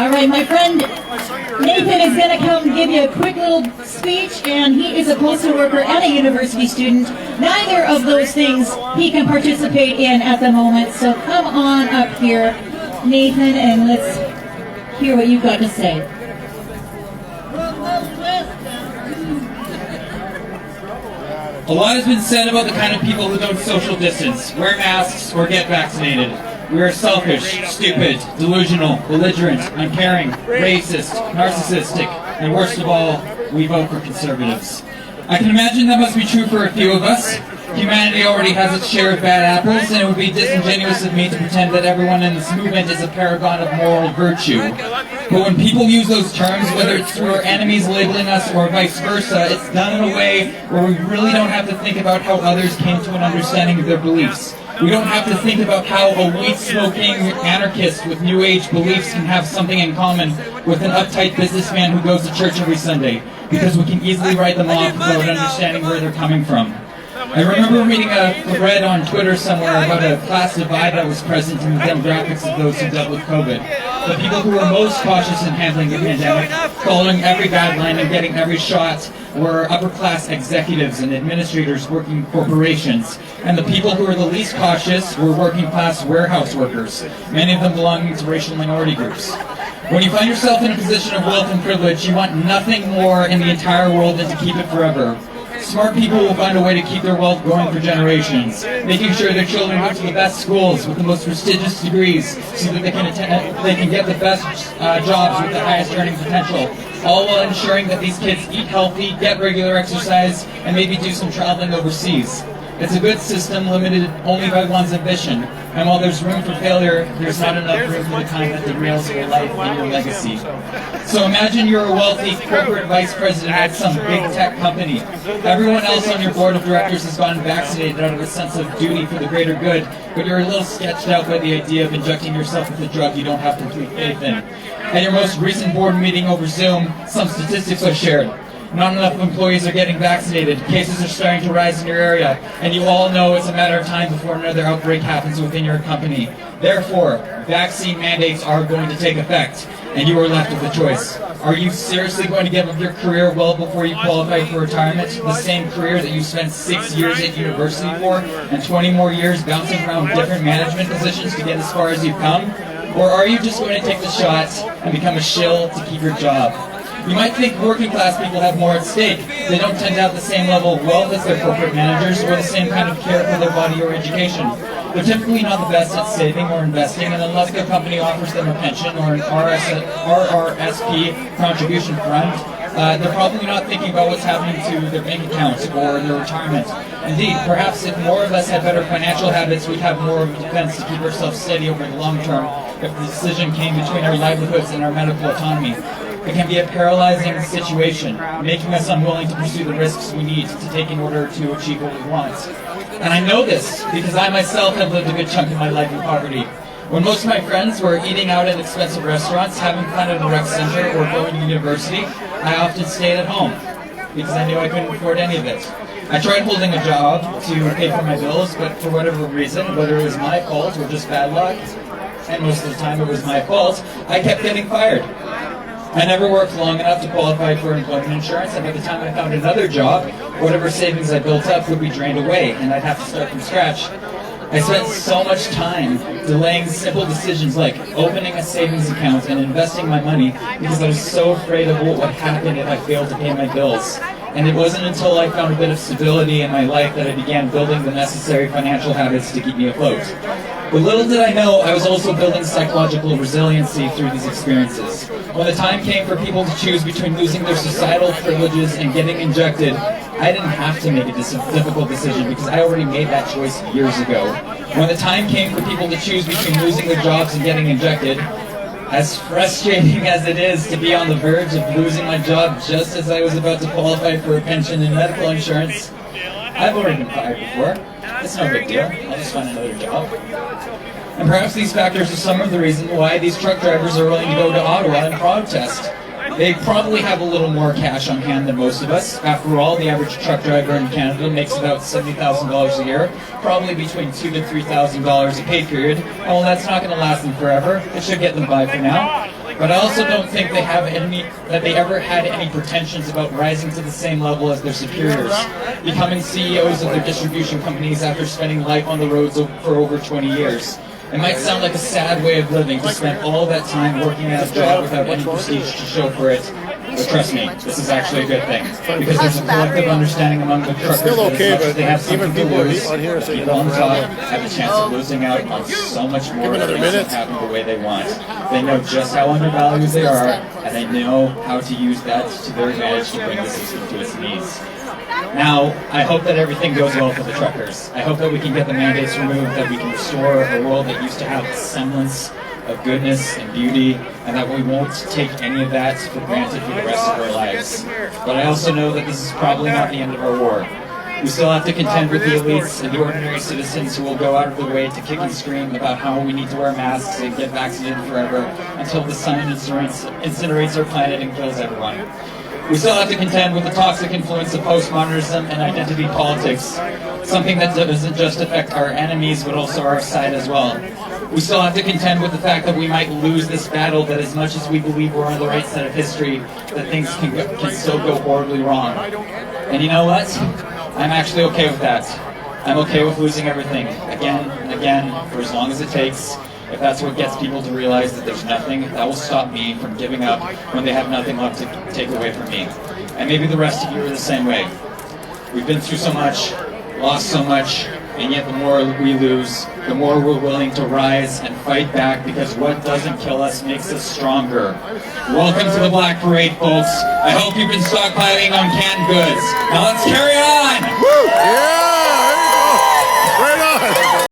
All right, my friend Nathan is going to come give you a quick little speech, and he is a postal worker and a university student. Neither of those things he can participate in at the moment, so come on up here, Nathan, and let's hear what you've got to say. A lot has been said about the kind of people who don't social distance, wear masks, or get vaccinated. We are selfish, stupid, delusional, belligerent, uncaring, racist, narcissistic, and worst of all, we vote for conservatives. I can imagine that must be true for a few of us. Humanity already has its share of bad apples, and it would be disingenuous of me to pretend that everyone in this movement is a paragon of moral virtue. But when people use those terms, whether it's through our enemies labeling us or vice versa, it's done in a way where we really don't have to think about how others came to an understanding of their beliefs. We don't have to think about how a weed-smoking anarchist with New Age beliefs can have something in common with an uptight businessman who goes to church every Sunday, because we can easily write them off without understanding where they're coming from. I remember reading a thread on Twitter somewhere about a class divide that was present in the demographics of those who dealt with COVID. The people who were most cautious in handling the pandemic, following every guideline and getting every shot, were upper-class executives and administrators working corporations. And the people who were the least cautious were working-class warehouse workers, many of them belonging to racial minority groups. When you find yourself in a position of wealth and privilege, you want nothing more in the entire world than to keep it forever. Smart people will find a way to keep their wealth going for generations, making sure their children go to the best schools with the most prestigious degrees so that they can get the best jobs with the highest earning potential, all while ensuring that these kids eat healthy, get regular exercise, and maybe do some traveling overseas. It's a good system limited only by one's ambition, and while there's room for failure, there's not enough room for the kind that derails your life and your legacy. So imagine you're a wealthy corporate vice president at some big tech company. Everyone else on your board of directors has gotten vaccinated out of a sense of duty for the greater good, but you're a little sketched out by the idea of injecting yourself with a drug you don't have complete faith in. At your most recent board meeting over Zoom, some statistics are shared. Not enough employees are getting vaccinated, cases are starting to rise in your area, and you all know it's a matter of time before another outbreak happens within your company. Therefore, vaccine mandates are going to take effect, and you are left with a choice. Are you seriously going to give up your career well before you qualify for retirement, the same career that you spent 6 years at university for, and 20 more years bouncing around different management positions to get as far as you've come? Or are you just going to take the shot and become a shill to keep your job? You might think working class people have more at stake. They don't tend to have the same level of wealth as their corporate managers or the same kind of care for their body or education. They're typically not the best at saving or investing, and unless their company offers them a pension or an RRSP contribution fund, they're probably not thinking about what's happening to their bank account or their retirement. Indeed, perhaps if more of us had better financial habits, we'd have more of a defense to keep ourselves steady over the long term if the decision came between our livelihoods and our medical autonomy. It can be a paralyzing situation, making us unwilling to pursue the risks we need to take in order to achieve what we want. And I know this because I myself have lived a good chunk of my life in poverty. When most of my friends were eating out at expensive restaurants, having fun at a rec center, or going to university, I often stayed at home because I knew I couldn't afford any of it. I tried holding a job to pay for my bills, but for whatever reason, whether it was my fault or just bad luck, and most of the time it was my fault, I kept getting fired. I never worked long enough to qualify for employment insurance, and by the time I found another job, whatever savings I built up would be drained away, and I'd have to start from scratch. I spent so much time delaying simple decisions like opening a savings account and investing my money because I was so afraid of what would happen if I failed to pay my bills. And it wasn't until I found a bit of stability in my life that I began building the necessary financial habits to keep me afloat. But little did I know, I was also building psychological resiliency through these experiences. When the time came for people to choose between losing their societal privileges and getting injected, I didn't have to make a difficult decision because I already made that choice years ago. When the time came for people to choose between losing their jobs and getting injected, as frustrating as it is to be on the verge of losing my job just as I was about to qualify for a pension and medical insurance, I've already been fired before. It's no big deal. I'll just find another job. And perhaps these factors are some of the reason why these truck drivers are willing to go to Ottawa and protest. They probably have a little more cash on hand than most of us. After all, the average truck driver in Canada makes about $70,000 a year, probably between $2,000 to $3,000 a pay period. And while that's not going to last them forever, it should get them by for now. But I also don't think that they ever had any pretensions about rising to the same level as their superiors, becoming CEOs of their distribution companies after spending life on the roads for over 20 years. It might sound like a sad way of living to spend all that time working at a job without any prestige to show for it. But trust me, this is actually a good thing, because there's a collective understanding among the truckers that as much as they have something to lose, the people on top have a chance of losing out on so much more if things don't happen the way they want. They know just how undervalued they are, and they know how to use that to their advantage to bring the system to its knees. Now, I hope that everything goes well for the truckers. I hope that we can get the mandates removed, that we can restore a world that used to have a semblance of goodness and beauty, and that we won't take any of that for granted for the rest of our lives. But I also know that this is probably not the end of our war. We still have to contend with the elites and the ordinary citizens who will go out of their way to kick and scream about how we need to wear masks and get vaccinated forever until the sun incinerates our planet and kills everyone. We still have to contend with the toxic influence of postmodernism and identity politics, something that doesn't just affect our enemies but also our side as well. We still have to contend with the fact that we might lose this battle, that as much as we believe we're on the right side of history, that things can still go horribly wrong. And you know what? I'm actually okay with that. I'm okay with losing everything, again and again, for as long as it takes, if that's what gets people to realize that there's nothing that will stop me from giving up when they have nothing left to take away from me. And maybe the rest of you are the same way. We've been through so much, lost so much, and yet the more we lose, the more we're willing to rise and fight back, because what doesn't kill us makes us stronger. Welcome to the Black Parade, folks. I hope you've been stockpiling on canned goods. Now let's carry on! Woo! Yeah!